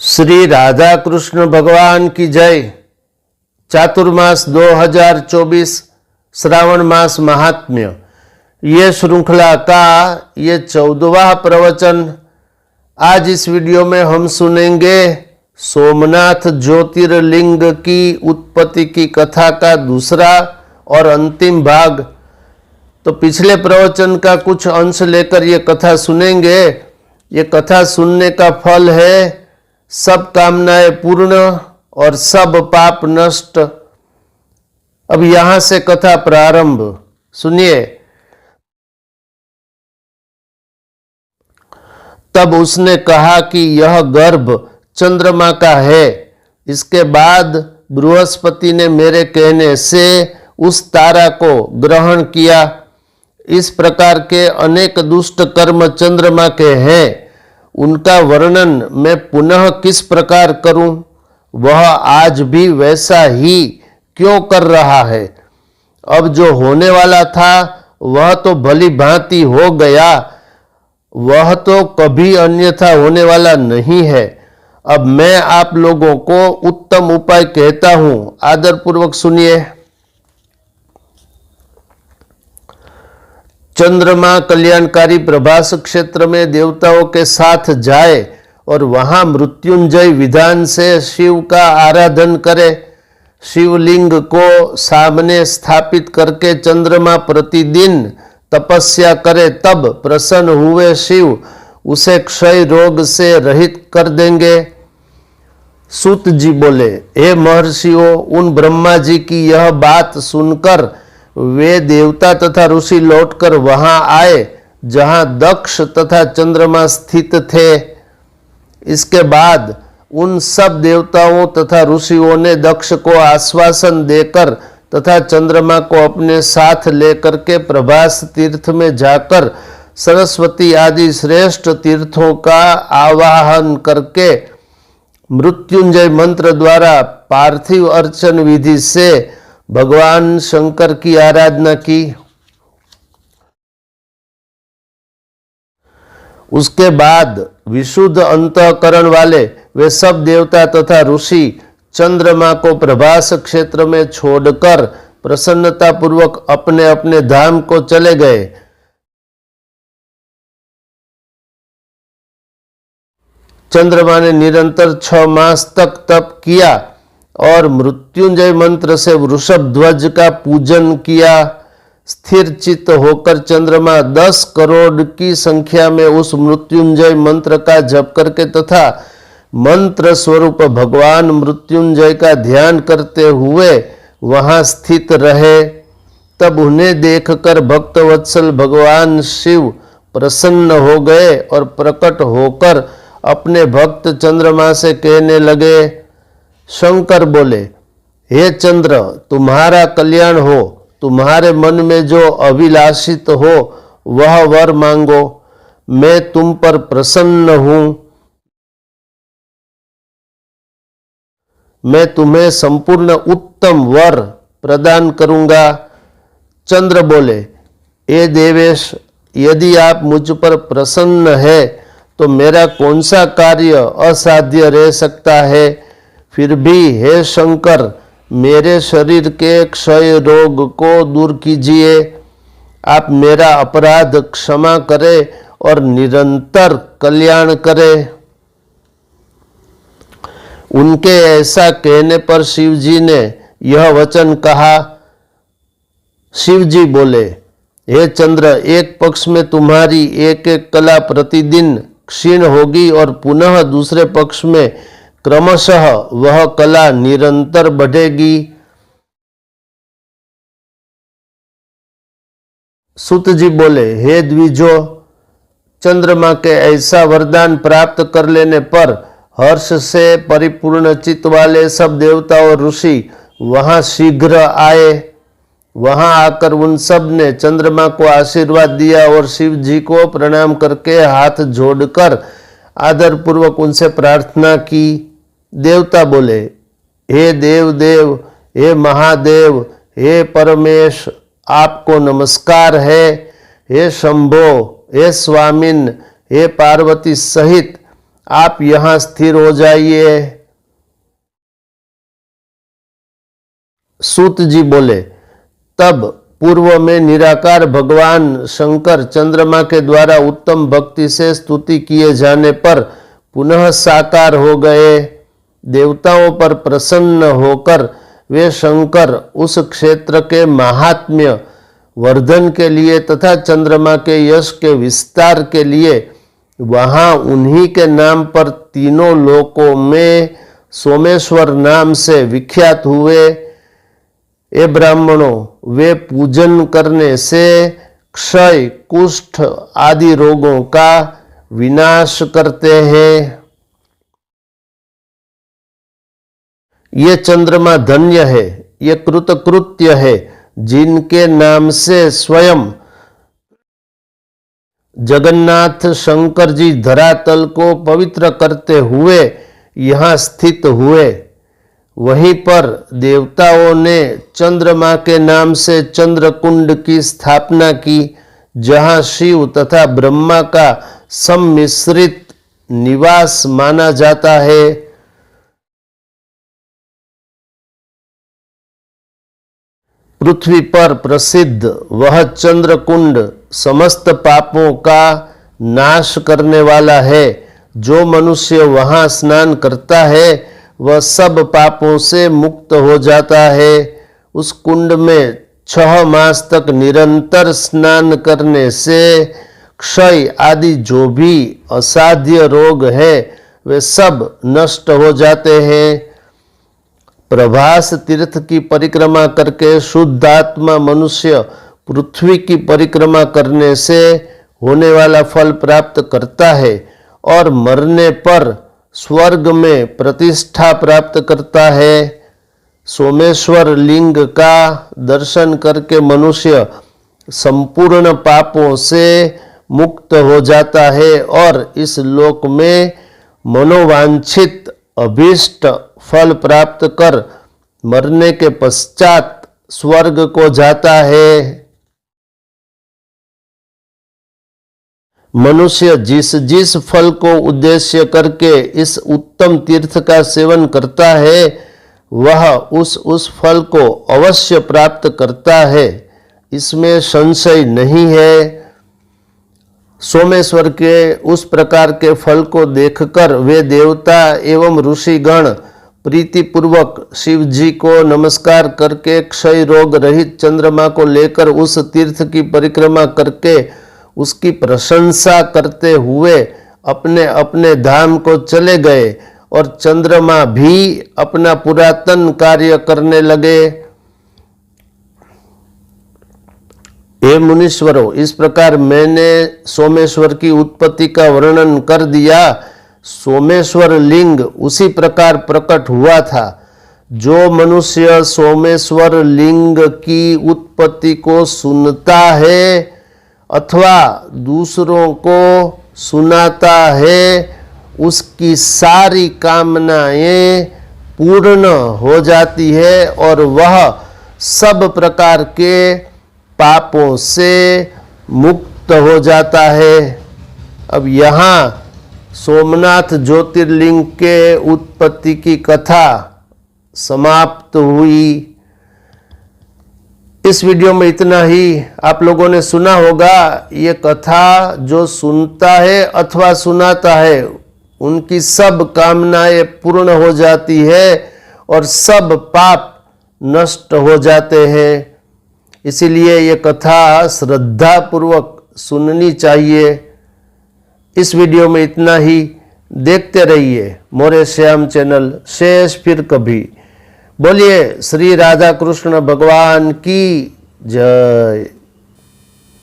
श्री राधा कृष्ण भगवान की जय। चातुर्मास 2024 श्रावण मास महात्म्य, ये श्रृंखला का ये 14वां प्रवचन। आज इस वीडियो में हम सुनेंगे सोमनाथ ज्योतिर्लिंग की उत्पत्ति की कथा का दूसरा और अंतिम भाग। तो पिछले प्रवचन का कुछ अंश लेकर ये कथा सुनेंगे। ये कथा सुनने का फल है सब कामनाएं पूर्ण और सब पाप नष्ट। अब यहां से कथा प्रारंभ सुनिए। तब उसने कहा कि यह गर्भ चंद्रमा का है। इसके बाद बृहस्पति ने मेरे कहने से उस तारा को ग्रहण किया। इस प्रकार के अनेक दुष्ट कर्म चंद्रमा के हैं। उनका वर्णन मैं पुनः किस प्रकार करूं? वह आज भी वैसा ही क्यों कर रहा है? अब जो होने वाला था वह तो भली भांति हो गया, वह तो कभी अन्यथा होने वाला नहीं है। अब मैं आप लोगों को उत्तम उपाय कहता हूं, आदरपूर्वक सुनिए। चंद्रमा कल्याणकारी प्रभास क्षेत्र में देवताओं के साथ जाए और वहां मृत्युंजय विधान से शिव का आराधन करे। शिवलिंग को सामने स्थापित करके चंद्रमा प्रतिदिन तपस्या करे, तब प्रसन्न हुए शिव उसे क्षय रोग से रहित कर देंगे। सूत जी बोले, हे महर्षियों, उन ब्रह्मा जी की यह बात सुनकर वे देवता तथा ऋषि लौटकर वहां आए जहां दक्ष तथा चंद्रमा स्थित थे। इसके बाद उन सब देवताओं तथा ऋषियों ने दक्ष को आश्वासन देकर तथा चंद्रमा को अपने साथ लेकर के प्रभास तीर्थ में जाकर सरस्वती आदि श्रेष्ठ तीर्थों का आवाहन करके मृत्युंजय मंत्र द्वारा पार्थिव अर्चन विधि से भगवान शंकर की आराधना की। उसके बाद विशुद्ध अंतःकरण वाले वे सब देवता तथा ऋषि चंद्रमा को प्रभास क्षेत्र में छोड़कर प्रसन्नता पूर्वक अपने अपने धाम को चले गए। चंद्रमा ने निरंतर 6 मास तक तप किया और मृत्युंजय मंत्र से वृषभ ध्वज का पूजन किया। स्थिर चित्त होकर चंद्रमा 10 करोड़ की संख्या में उस मृत्युंजय मंत्र का जप करके तथा मंत्र स्वरूप भगवान मृत्युंजय का ध्यान करते हुए वहां स्थित रहे। तब उन्हें देखकर भक्तवत्सल भगवान शिव प्रसन्न हो गए और प्रकट होकर अपने भक्त चंद्रमा से कहने लगे। शंकर बोले, हे चंद्र, तुम्हारा कल्याण हो। तुम्हारे मन में जो अभिलाषित हो वह वर मांगो, मैं तुम पर प्रसन्न हूं। मैं तुम्हें संपूर्ण उत्तम वर प्रदान करूंगा। चंद्र बोले, हे देवेश, यदि आप मुझ पर प्रसन्न है तो मेरा कौन सा कार्य असाध्य रह सकता है? फिर भी हे शंकर, मेरे शरीर के क्षय रोग को दूर कीजिए। आप मेरा अपराध क्षमा करें और निरंतर कल्याण करें। उनके ऐसा कहने पर शिवजी ने यह वचन कहा। शिवजी बोले, हे चंद्र, एक पक्ष में तुम्हारी एक एक कला प्रतिदिन क्षीण होगी और पुनः दूसरे पक्ष में क्रमशः वह कला निरंतर बढ़ेगी। सूत जी बोले, हे द्विजो, चंद्रमा के ऐसा वरदान प्राप्त कर लेने पर हर्ष से परिपूर्ण चित्त वाले सब देवता और ऋषि वहां शीघ्र आए। वहां आकर उन सब ने चंद्रमा को आशीर्वाद दिया और शिव जी को प्रणाम करके हाथ जोड़कर आदरपूर्वक उनसे प्रार्थना की। देवता बोले, हे देव देव, हे महादेव, हे परमेश, आपको नमस्कार है। हे शंभो, हे स्वामिन, हे पार्वती सहित आप यहाँ स्थिर हो जाइए। सूत जी बोले, तब पूर्व में निराकार भगवान शंकर चंद्रमा के द्वारा उत्तम भक्ति से स्तुति किए जाने पर पुनः साकार हो गए। देवताओं पर प्रसन्न होकर वे शंकर उस क्षेत्र के महात्म्य वर्धन के लिए तथा चंद्रमा के यश के विस्तार के लिए वहां उन्हीं के नाम पर तीनों लोकों में सोमेश्वर नाम से विख्यात हुए। ए ब्राह्मणों, वे पूजन करने से क्षय, कुष्ठ आदि रोगों का विनाश करते हैं। ये चंद्रमा धन्य है, ये कृतकृत्य है, जिनके नाम से स्वयं जगन्नाथ शंकर जी धरातल को पवित्र करते हुए यहाँ स्थित हुए। वहीं पर देवताओं ने चंद्रमा के नाम से चंद्रकुंड की स्थापना की, जहाँ शिव तथा ब्रह्मा का सम्मिश्रित निवास माना जाता है। पृथ्वी पर प्रसिद्ध वह चंद्रकुंड समस्त पापों का नाश करने वाला है। जो मनुष्य वहां स्नान करता है वह सब पापों से मुक्त हो जाता है। उस कुंड में 6 मास तक निरंतर स्नान करने से क्षय आदि जो भी असाध्य रोग है वे सब नष्ट हो जाते हैं। प्रभास तीर्थ की परिक्रमा करके शुद्धात्मा मनुष्य पृथ्वी की परिक्रमा करने से होने वाला फल प्राप्त करता है और मरने पर स्वर्ग में प्रतिष्ठा प्राप्त करता है। सोमेश्वर लिंग का दर्शन करके मनुष्य संपूर्ण पापों से मुक्त हो जाता है और इस लोक में मनोवांछित अभीष्ट फल प्राप्त कर मरने के पश्चात स्वर्ग को जाता है। मनुष्य जिस जिस फल को उद्देश्य करके इस उत्तम तीर्थ का सेवन करता है वह उस फल को अवश्य प्राप्त करता है, इसमें संशय नहीं है। सोमेश्वर के उस प्रकार के फल को देखकर वे देवता एवं ऋषिगण प्रीतिपूर्वक शिव जी को नमस्कार करके क्षय रोग रहित चंद्रमा को लेकर उस तीर्थ की परिक्रमा करके उसकी प्रशंसा करते हुए अपने अपने धाम को चले गए और चंद्रमा भी अपना पुरातन कार्य करने लगे। हे मुनीश्वरों, इस प्रकार मैंने सोमेश्वर की उत्पत्ति का वर्णन कर दिया। सोमेश्वर लिंग उसी प्रकार प्रकट हुआ था। जो मनुष्य सोमेश्वर लिंग की उत्पत्ति को सुनता है अथवा दूसरों को सुनाता है उसकी सारी कामनाएं पूर्ण हो जाती है और वह सब प्रकार के पापों से मुक्त हो जाता है। अब यहाँ सोमनाथ ज्योतिर्लिंग के उत्पत्ति की कथा समाप्त हुई। इस वीडियो में इतना ही। आप लोगों ने सुना होगा, ये कथा जो सुनता है अथवा सुनाता है उनकी सब कामनाएं पूर्ण हो जाती है और सब पाप नष्ट हो जाते हैं। इसीलिए ये कथा श्रद्धा पूर्वक सुननी चाहिए। इस वीडियो में इतना ही। देखते रहिए मोरे श्याम चैनल। शेष फिर कभी। बोलिए श्री राधा कृष्ण भगवान की जय।